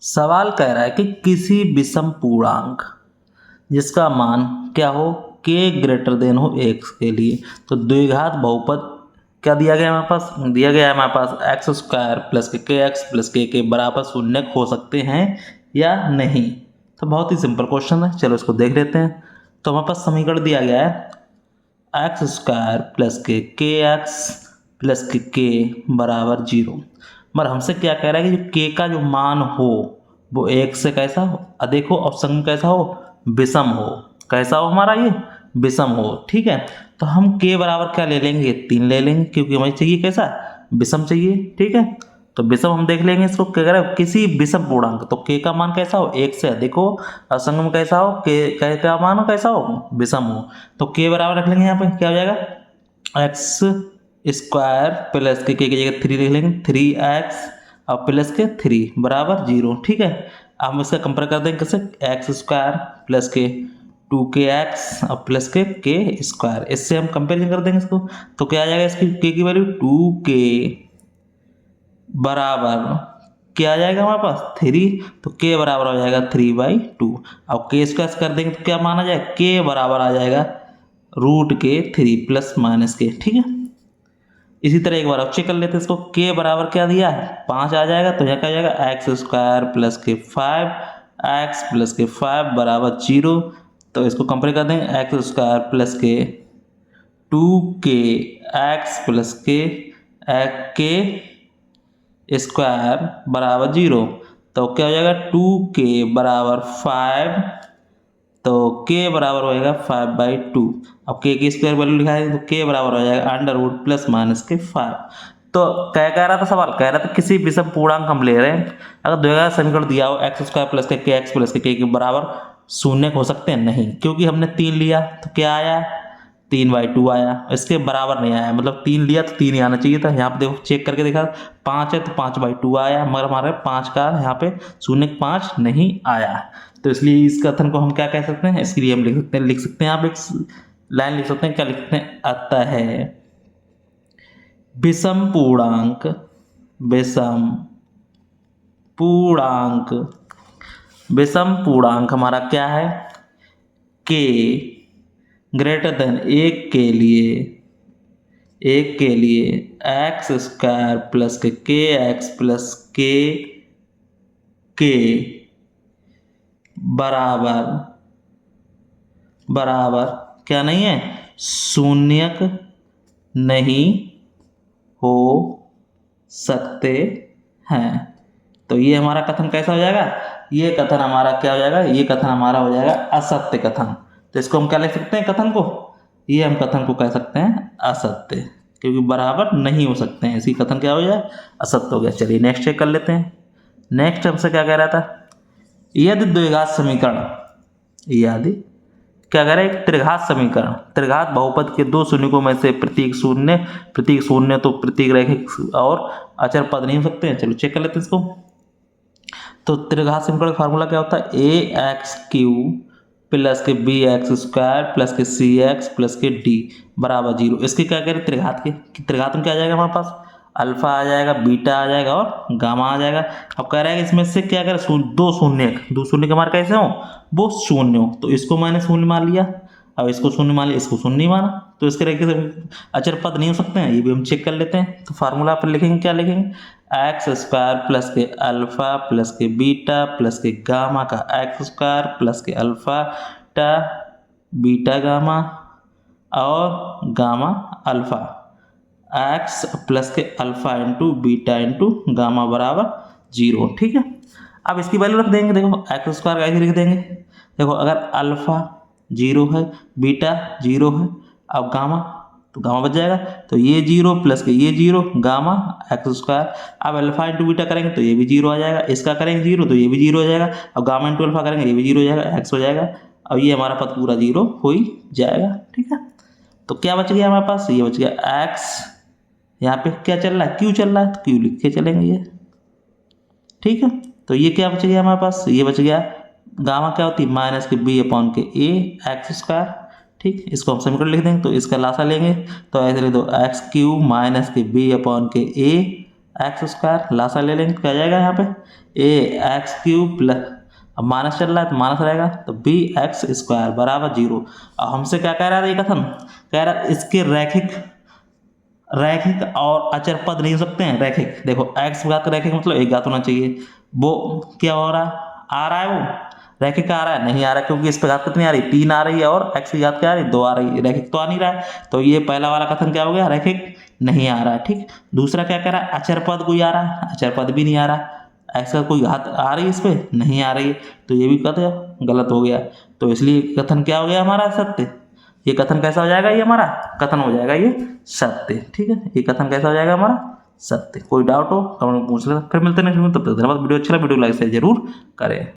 सवाल कह रहा है कि किसी विषम पूर्णांक जिसका मान क्या हो k ग्रेटर देन हो x के लिए, तो द्विघात बहुपद क्या दिया गया है हमारे पास, दिया गया है हमारे पास एक्स स्क्वायर प्लस के एक्स प्लस के बराबर शून्य हो सकते हैं या नहीं। तो बहुत ही सिंपल क्वेश्चन है, चलो इसको देख लेते हैं। तो हमारे पास समीकरण दिया गया है एक्स स्क्वायर प्लस के एक्स प्लस के बराबर 0। मगर हमसे क्या कह रहा है कि जो के का जो मान हो वो एक से कैसा हो, देखो ऑप्शन में कैसा हो, विषम हो। कैसा हो हमारा ये, विषम हो। ठीक है, तो हम के बराबर क्या ले लेंगे, 3 ले लेंगे, क्योंकि हमें चाहिए कैसा, विषम चाहिए। ठीक है, तो विषम हम देख लेंगे इसको, क्या कह रहा है किसी विषम पूर्णांक, तो के का मान कैसा हो, एक से। देखो असंग में कैसा हो, के का मान हो कैसा हो, विषम हो। तो के बराबर रख लेंगे, यहाँ पे क्या हो जाएगा एक्स स्क्वायर प्लस के की जगह 3 लिख लेंगे, 3x और प्लस के 3 बराबर 0। ठीक है, अब हम इसका कंपेयर कर देंगे कैसे, एक्स स्क्वायर प्लस के 2kx और प्लस के स्क्वायर, इससे हम कंपेरिजन कर देंगे इसको। तो क्या आ जाएगा इसकी के की वैल्यू 2k बराबर क्या आ जाएगा हमारे पास 3, तो k बराबर हो जाएगा 3/2। अब के स्क्वायर कर देंगे तो क्या माना जाए, k बराबर आ जाएगा √3 प्लस माइनस के। ठीक है, इसी तरह एक बार अब चेक कर लेते हैं इसको, k बराबर क्या दिया है 5 आ जाएगा, तो यहाँ क्या आ जाएगा एक्स स्क्वायर प्लस के 5x प्लस के 5 बराबर 0। तो इसको कंपेयर कर देंगे एक्स स्क्वायर प्लस के 2kx प्लस के स्क्वायर बराबर 0। तो क्या हो जाएगा 2k बराबर 5, तो k बराबर हो जाएगा 5/2। अब k की स्क्वायर वैल्यू लिखा है तो k बराबर हो जाएगा √ प्लस माइनस के 5। तो क्या कह रहा था सवाल, कह रहा था किसी विषम पूर्णांक हम ले रहे हैं, अगर द्विघात समीकरण दिया हो एक्स स्क्वायर प्लस के एक्स प्लस के बराबर शून्य हो सकते हैं नहीं, क्योंकि हमने 3 लिया तो क्या आया 3/2 आया, इसके बराबर नहीं आया, मतलब 3 लिया तो 3 ही आना चाहिए था। यहाँ पे देखो चेक करके देखा 5 है तो 5/2 आया, मगर हमारे 5 का यहाँ पे 0.5 नहीं आया। तो इसलिए इस कथन को हम क्या कह सकते हैं, इसके लिए हम लिख सकते हैं आप एक लाइन लिख सकते हैं, क्या लिख सकते हैं, अतः विषम पूर्णांक विषम पूर्णांक हमारा क्या है, के ग्रेटर देन एक के लिए एक्स स्क्वायर प्लस के एक्स प्लस के बराबर क्या नहीं है, शून्यक नहीं हो सकते हैं। तो ये हमारा कथन कैसा हो जाएगा, ये कथन हमारा क्या हो जाएगा, ये कथन हमारा हो जाएगा असत्य कथन। तो इसको हम क्या लिख सकते हैं कथन को, ये हम कथन को कह सकते हैं असत्य, क्योंकि बराबर नहीं हो सकते हैं, इसी कथन क्या हो जाए असत्य हो गया। चलिए नेक्स्ट चेक कर लेते हैं। नेक्स्ट हमसे क्या कह रहा था, यदि द्विघात समीकरण, यदि क्या कह रहा है एक त्रिघात समीकरण, त्रिघात बहुपद के 2 शून्यकों में से प्रतीक शून्य तो प्रतीक रैखिक और अचर पद नहीं हो सकते हैं। चलो चेक कर लेते हैं इसको। तो त्रिघात समीकरण का फार्मूला क्या होता है, ax³ प्लस के bx² प्लस के cx प्लस के d बराबर 0। इसके क्या कह रहे त्रिघात के, त्रिघात में क्या आ जाएगा हमारे पास, अल्फा आ जाएगा, बीटा आ जाएगा और गामा आ जाएगा। अब कह रहा है कि इसमें से क्या करें, दो शून्य के मार्क कैसे हो, वो शून्य हो, तो इसको मैंने शून्य मान लिया, अब इसको शून्य मान लिया, इसको शून्य नहीं माना, तो इसके रैखिक अचर पद नहीं हो सकते हैं, ये भी हम चेक कर लेते हैं। तो फार्मूला पर लिखेंगे, क्या लिखेंगे, एक्स स्क्वायर प्लस के अल्फा प्लस के बीटा प्लस के गामा का एक्स स्क्वायर प्लस के अल्फा टा बीटा गामा और गामा अल्फा, एक्स प्लस के alpha into beta into gamma बराबर 0। ठीक है, अब इसकी वैल्यू रख देंगे, देखो एक्स स्क्वायर ऐसे लिख देंगे, देखो अगर अल्फा 0 है, बीटा 0 है, अब गामा, तो गामा बच जाएगा, तो ये 0 प्लस के ये 0 गामा एक्स स्क्वायर। अब अल्फा इंटू बीटा करेंगे तो ये भी 0 आ जाएगा, इसका करेंगे 0 तो ये भी 0 हो जाएगा, अब गामा इंटू अल्फा करेंगे ये भी 0 हो जाएगा, एक्स हो जाएगा। अब ये हमारा पद पूरा 0 हो ही जाएगा। ठीक है, तो क्या बच गया हमारे पास, ये बच गया एक्स, यहाँ पे क्या चल रहा है, क्यू चल रहा है, तो क्यू लिख के चलेंगे ये। ठीक है, तो ये क्या बच गया हमारे पास, ये बच गया गामा क्या होती है माइनस के b/a एक्स स्क्वायर। ठीक, इसको हम समीकरण लिख देंगे, तो इसका लासा लेंगे तो ऐसे लिख दो x³ माइनस के b/a एक्स स्क्वायर लासा ले लेंगे, क्या जाएगा यहाँ पे ए एक्स क्यूब प्लस, अब माइनस चल रहा है तो माइनस रहेगा, तो बी एक्स स्क्वायर बराबर 0। अब हमसे क्या कह रहा है ये कथन, कह रहा है इसके रैखिक और अचर पद नहीं हो सकते हैं। रैखिक देखो एक्स घात रैखिक मतलब एक घात होना चाहिए, वो क्या हो रहा है, आ रहा है वो रैखिक आ रहा है, नहीं आ रहा है क्योंकि इस पे घात कितनी आ रही है 3 आ रही है और एक्स की घात क्या आ रही है 2 आ रही है, रैखिक तो आ नहीं रहा है, तो ये पहला वाला कथन क्या हो गया, रैखिक नहीं आ रहा है। ठीक, दूसरा क्या कह रहा है, अचर पद कोई आ रहा है, अचर पद भी नहीं आ रहा है, एक्स का कोई घात आ रही है इस पे नहीं आ रही है, तो ये भी कथन गलत हो गया। तो इसलिए कथन क्या हो गया हमारा, सत्य। ये कथन कैसा हो जाएगा, ये हमारा कथन हो जाएगा ये सत्य। ठीक है, ये कथन कैसा हो जाएगा हमारा सत्य। कोई डाउट हो कमेंट में पूछ लेना, फिर मिलते हैं नेक्स्ट वीडियो में, तब तक धन्यवाद। वीडियो अच्छा लगा वीडियो लाइक शेयर जरूर करें।